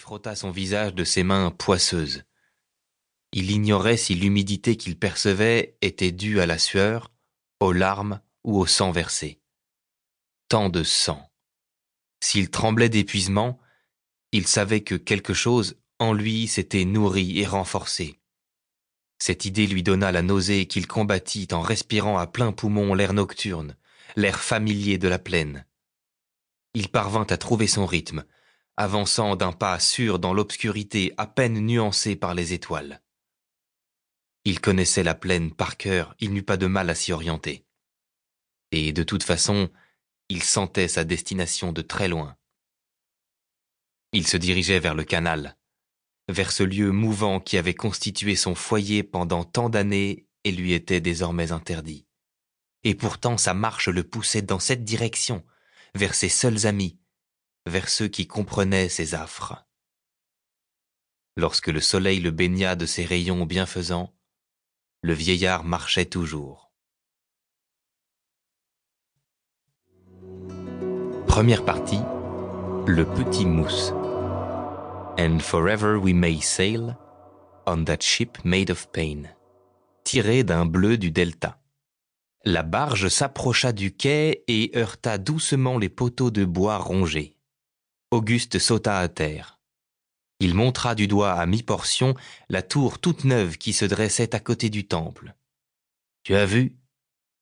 frotta son visage de ses mains poisseuses. Il ignorait si l'humidité qu'il percevait était due à la sueur, aux larmes ou au sang versé. Tant de sang. S'il tremblait d'épuisement, il savait que quelque chose en lui s'était nourri et renforcé. Cette idée lui donna la nausée qu'il combattit en respirant à plein poumon l'air nocturne, l'air familier de la plaine. Il parvint à trouver son rythme, avançant d'un pas sûr dans l'obscurité à peine nuancée par les étoiles. Il connaissait la plaine par cœur, il n'eut pas de mal à s'y orienter. Et de toute façon, il sentait sa destination de très loin. Il se dirigeait vers le canal, vers ce lieu mouvant qui avait constitué son foyer pendant tant d'années et lui était désormais interdit. Et pourtant sa marche le poussait dans cette direction, vers ses seuls amis, vers ceux qui comprenaient ses affres. Lorsque le soleil le baigna de ses rayons bienfaisants, le vieillard marchait toujours. Première partie, le petit mousse. And forever we may sail on that ship made of pain. Tiré d'un bleu du Delta. La barge s'approcha du quai et heurta doucement les poteaux de bois rongés. Auguste sauta à terre. Il montra du doigt à mi-portion la tour toute neuve qui se dressait à côté du temple. « Tu as vu?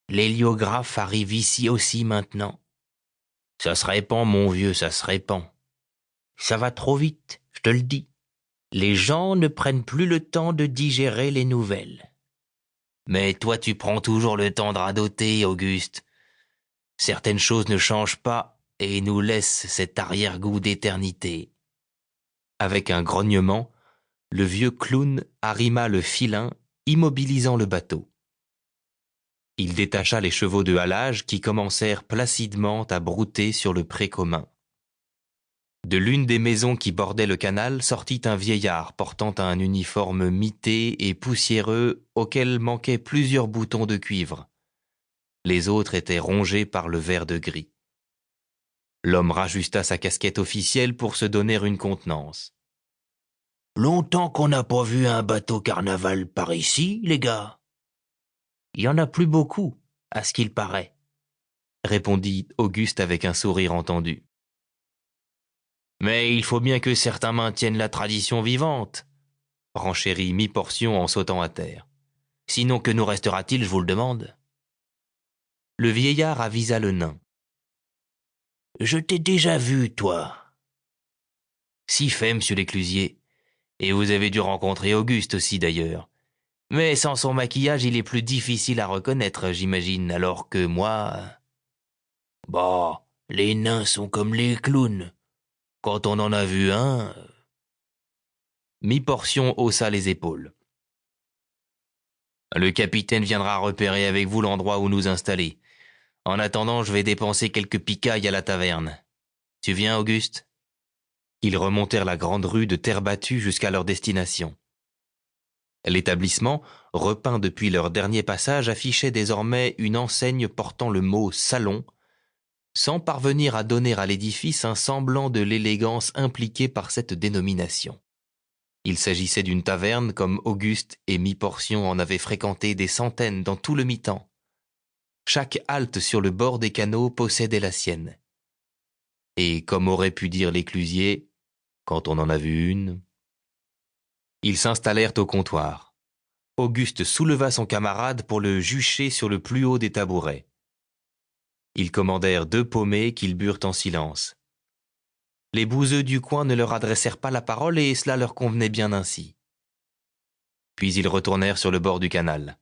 L'héliographe arrive ici aussi maintenant. Ça se répand, mon vieux, ça se répand. Ça va trop vite, je te le dis. Les gens ne prennent plus le temps de digérer les nouvelles. Mais toi, tu prends toujours le temps de radoter, Auguste. Certaines choses ne changent pas et nous laissent cet arrière-goût d'éternité. » Avec un grognement, le vieux clown arrima le filin, immobilisant le bateau. Il détacha les chevaux de halage qui commencèrent placidement à brouter sur le pré commun. De l'une des maisons qui bordaient le canal sortit un vieillard portant un uniforme mité et poussiéreux auquel manquaient plusieurs boutons de cuivre. Les autres étaient rongés par le vert de gris. L'homme rajusta sa casquette officielle pour se donner une contenance. « Longtemps qu'on n'a pas vu un bateau carnaval par ici, les gars. »« Il y en a plus beaucoup, à ce qu'il paraît, » répondit Auguste avec un sourire entendu. « Mais il faut bien que certains maintiennent la tradition vivante, » renchérit mi-portion en sautant à terre. « Sinon que nous restera-t-il, je vous le demande ?» Le vieillard avisa le nain. « Je t'ai déjà vu, toi. »« Si fait, monsieur l'éclusier. Et vous avez dû rencontrer Auguste aussi, d'ailleurs. Mais sans son maquillage, il est plus difficile à reconnaître, j'imagine, alors que moi... » « Bah, les nains sont comme les clowns. Quand on en a vu un... » Mi-portion haussa les épaules. « Le capitaine viendra repérer avec vous l'endroit où nous installer. En attendant, je vais dépenser quelques picailles à la taverne. Tu viens, Auguste ?» Ils remontèrent la grande rue de terre battue jusqu'à leur destination. L'établissement, repeint depuis leur dernier passage, affichait désormais une enseigne portant le mot « salon », sans parvenir à donner à l'édifice un semblant de l'élégance impliquée par cette dénomination. Il s'agissait d'une taverne comme Auguste et mi-portion en avaient fréquenté des centaines dans tout le mi-temps. Chaque halte sur le bord des canaux possédait la sienne. Et comme aurait pu dire l'éclusier, quand on en a vu une... Ils s'installèrent au comptoir. Auguste souleva son camarade pour le jucher sur le plus haut des tabourets. Ils commandèrent 2 pommées qu'ils burent en silence. Les bouseux du coin ne leur adressèrent pas la parole et cela leur convenait bien ainsi. Puis ils retournèrent sur le bord du canal.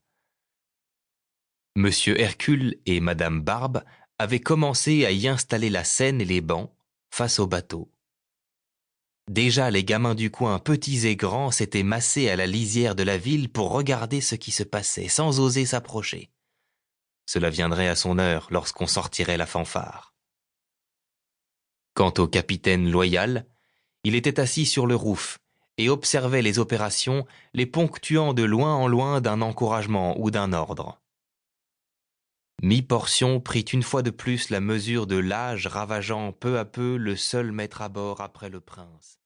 Monsieur Hercule et Madame Barbe avaient commencé à y installer la scène et les bancs face au bateau. Déjà les gamins du coin, petits et grands, s'étaient massés à la lisière de la ville pour regarder ce qui se passait, sans oser s'approcher. Cela viendrait à son heure lorsqu'on sortirait la fanfare. Quant au capitaine loyal, il était assis sur le rouf et observait les opérations, les ponctuant de loin en loin d'un encouragement ou d'un ordre. Mi-portion prit une fois de plus la mesure de l'âge ravageant peu à peu le seul maître à bord après le prince.